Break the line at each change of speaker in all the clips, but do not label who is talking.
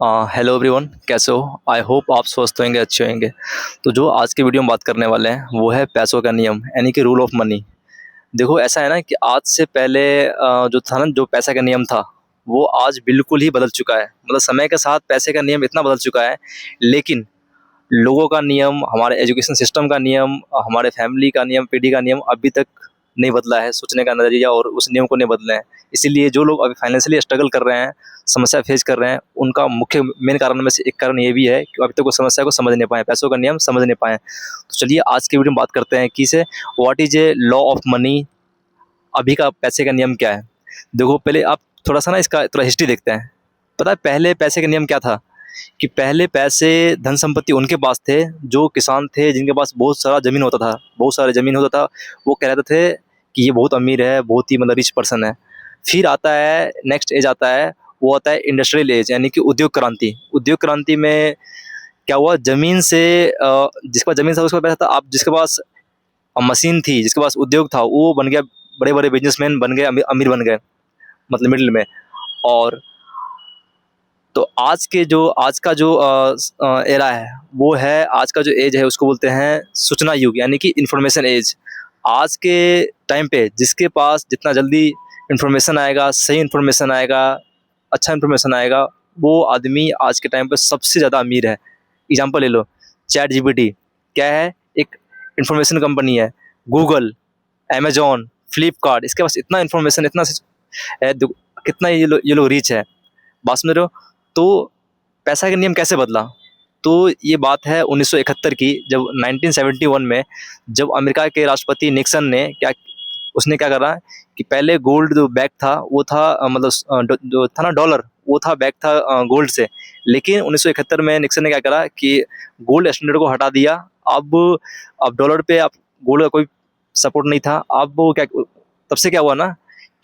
Hello everyone, कैसे हो? I hope आप स्वस्थ होंगे, अच्छे होंगे। तो जो आज की वीडियो में बात करने वाले हैं वो है पैसों का नियम, यानी कि रूल ऑफ मनी। देखो, ऐसा है ना कि आज से पहले जो था ना, जो पैसे का नियम था वो आज बिल्कुल ही बदल चुका है। मतलब समय के साथ पैसे का नियम इतना बदल चुका है, लेकिन लोगों का नियम, हमारे एजुकेशन सिस्टम का नियम, हमारे फैमिली का नियम, पीढ़ी का नियम अभी तक नहीं बदला है। सोचने का नज़रिया और उस नियम को नहीं बदले हैं। इसीलिए जो लोग अभी फाइनेंशियली स्ट्रगल कर रहे हैं, समस्या फेस कर रहे हैं, उनका मुख्य मेन कारण में से एक कारण ये भी है कि अभी तक वो समस्या को समझ नहीं पाए, पैसों का नियम समझ नहीं पाए। तो चलिए आज की वीडियो में बात करते हैं कि से what is a law of money, अभी का पैसे का नियम क्या है। देखो, पहले आप थोड़ा सा ना इसका थोड़ा हिस्ट्री देखते हैं। पता है पहले पैसे का नियम क्या था? कि पहले पैसे, धन संपत्ति उनके पास थे जो किसान थे, जिनके पास बहुत सारा ज़मीन होता था, बहुत सारे ज़मीन होता था। वो कह रहे थे कि ये बहुत अमीर है, बहुत ही मतलब रिच पर्सन है। फिर आता है नेक्स्ट एज आता है, वो आता है इंडस्ट्रियल एज, यानी कि उद्योग क्रांति। उद्योग क्रांति में क्या हुआ? ज़मीन से जिसके पास ज़मीन था उसके पास पैसा था। अब जिसके पास मशीन थी, जिसके पास उद्योग था, वो बन गया बड़े बड़े बिजनेसमैन, बन गए अमीर बन गए, मतलब मिडिल में। और तो आज का जो एरा है, वो है, आज का जो एज है उसको बोलते हैं सूचना युग, यानी कि इंफॉर्मेशन एज। आज के टाइम पे जिसके पास जितना जल्दी इंफॉर्मेशन आएगा, सही इंफॉर्मेशन आएगा, अच्छा इंफॉर्मेशन आएगा, वो आदमी आज के टाइम पे सबसे ज़्यादा अमीर है। एग्जांपल ले लो, चैट जीपीटी क्या है? एक इंफॉर्मेशन कंपनी है। गूगल, अमेजोन, फ्लिपकार्ट, इसके पास इतना इंफॉर्मेशन, इतना है, कितना ये लोग रीच है। बात समझ रहे हो? तो पैसा का नियम कैसे बदला? तो ये बात है 1971 की, जब 1971 में जब अमेरिका के राष्ट्रपति निक्सन ने क्या, उसने क्या करा कि पहले गोल्ड जो बैग था वो था मतलब जो था ना डॉलर, वो था बैग था गोल्ड से। लेकिन 1971 में निक्सन ने क्या करा कि गोल्ड स्टैंडर्ड को हटा दिया। अब अब डॉलर पे अब गोल्ड का कोई सपोर्ट नहीं था। अब वो क्या, तब से क्या हुआ ना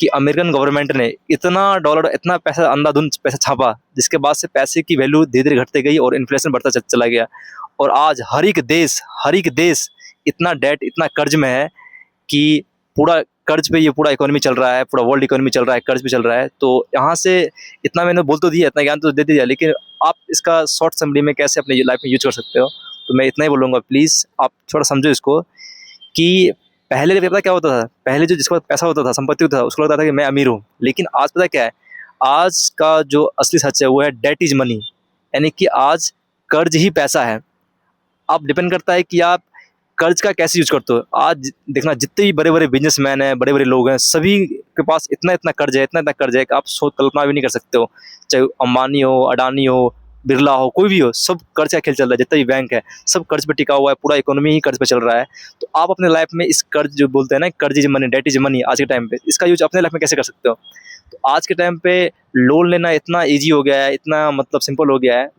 कि अमेरिकन गवर्नमेंट ने इतना डॉलर, इतना पैसा, अंधाधुंध पैसा छापा, जिसके बाद से पैसे की वैल्यू धीरे धीरे घटते गई और इन्फ्लेशन बढ़ता चला गया। और आज हर एक देश इतना डेट, इतना कर्ज में है कि पूरा कर्ज पे ये पूरा इकोनॉमी चल रहा है, पूरा वर्ल्ड इकोनॉमी चल रहा है, कर्ज पे चल रहा है। तो यहाँ से इतना मैंने बोल तो दिया, इतना ज्ञान तो दे दिया, लेकिन आप इसका शॉर्ट समरी में कैसे अपनी लाइफ में यूज कर सकते हो, तो मैं इतना ही बोलूँगा। प्लीज़ आप थोड़ा समझो इसको कि पहले पता क्या होता था? पहले जो जिसके पास पैसा होता था, संपत्ति होता था, उसको लगता था कि मैं अमीर हूँ। लेकिन आज पता क्या है? आज का जो असली सच है वो है डेट इज मनी, यानी कि आज कर्ज ही पैसा है। अब डिपेंड करता है कि आप कर्ज का कैसे यूज करते हो। आज देखना, जितने भी बड़े बड़े बिजनेसमैन हैं, बड़े बड़े लोग हैं, सभी के पास इतना इतना कर्ज है, इतना इतना कर्ज है कि आप सोच कल्पना भी नहीं कर सकते हो। चाहे अंबानी हो, अडानी हो, बिरला हो, कोई भी हो, सब कर्ज का खेल चल रहा है। जितना भी बैंक है सब कर्ज पे टिका हुआ है, पूरा इकोनॉमी ही कर्ज पे चल रहा है। तो आप अपने लाइफ में इस कर्ज, जो बोलते हैं ना कर्ज is money, debt is money, आज के टाइम पे इसका यूज अपने लाइफ में कैसे कर सकते हो? तो आज के टाइम पे लोन लेना इतना ईजी हो गया है, इतना मतलब सिंपल हो गया है,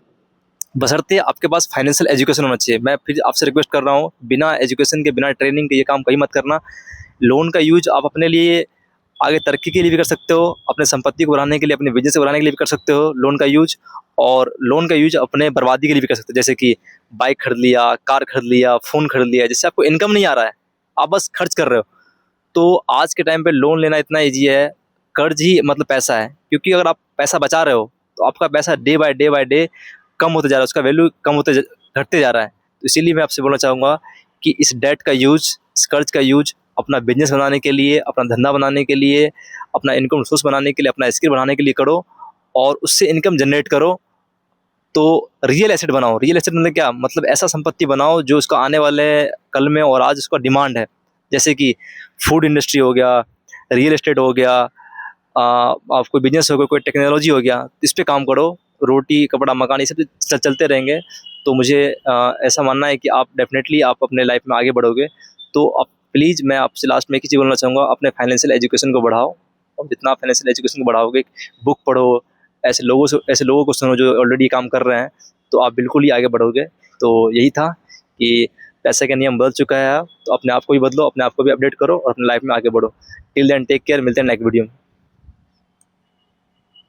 बशर्ते आपके पास फाइनेंशियल एजुकेशन होना चाहिए। मैं फिर आपसे रिक्वेस्ट कर रहा हूँ, बिना एजुकेशन के, बिना ट्रेनिंग के ये काम कहीं मत करना। लोन का यूज आप अपने लिए आगे तरक्की के लिए भी कर सकते हो, अपने संपत्ति को बढ़ाने के लिए, अपने बिजनेस को बढ़ाने के लिए भी कर सकते हो लोन का यूज। और लोन का यूज अपने बर्बादी के लिए भी कर सकते हो, जैसे कि बाइक खरीद लिया, कार खरीद लिया, फ़ोन खरीद लिया, जिससे आपको इनकम नहीं आ रहा है, आप बस खर्च कर रहे हो। तो आज के टाइम पे लोन लेना इतना ईजी है, कर्ज ही मतलब पैसा है। क्योंकि अगर आप पैसा बचा रहे हो तो आपका पैसा डे बाय डे कम होते जा रहा है, उसका वैल्यू कम होते घटते जा रहा है। तो इसीलिए मैं आपसे बोलना चाहूँगा कि इस डेट का यूज, इस कर्ज का यूज अपना बिजनेस बनाने के लिए, अपना धंधा बनाने के लिए, अपना इनकम सोर्स बनाने के लिए, अपना स्किल बढ़ाने के लिए करो, और उससे इनकम जनरेट करो। तो रियल एसेट बनाओ। रियल एसेट मतलब क्या? मतलब ऐसा संपत्ति बनाओ जो उसका आने वाले कल में और आज उसका डिमांड है। जैसे कि फूड इंडस्ट्री हो गया, रियल एस्टेट हो गया, आप कोई बिजनेस हो गया, कोई टेक्नोलॉजी हो गया, इस पे काम करो। रोटी कपड़ा मकान ये सब चलते रहेंगे। तो मुझे ऐसा मानना है कि आप डेफिनेटली आप अपने लाइफ में आगे बढ़ोगे। तो आप प्लीज़, मैं आपसे लास्ट में एक ही चीज़ बोलना चाहूँगा, अपने फाइनेंशियल एजुकेशन को बढ़ाओ। और जितना आप फाइनेंशियल एजुकेशन को बढ़ाओगे, बुक पढ़ो, ऐसे लोगों को सुनो जो ऑलरेडी काम कर रहे हैं, तो आप बिल्कुल ही आगे बढ़ोगे। तो यही था कि पैसे का नियम बदल चुका है, तो अपने आप को भी बदलो, अपने आप को भी अपडेट करो और अपनी लाइफ में आगे बढ़ो। टिल देन टेक केयर, मिलते हैं नेक्स्ट वीडियो में।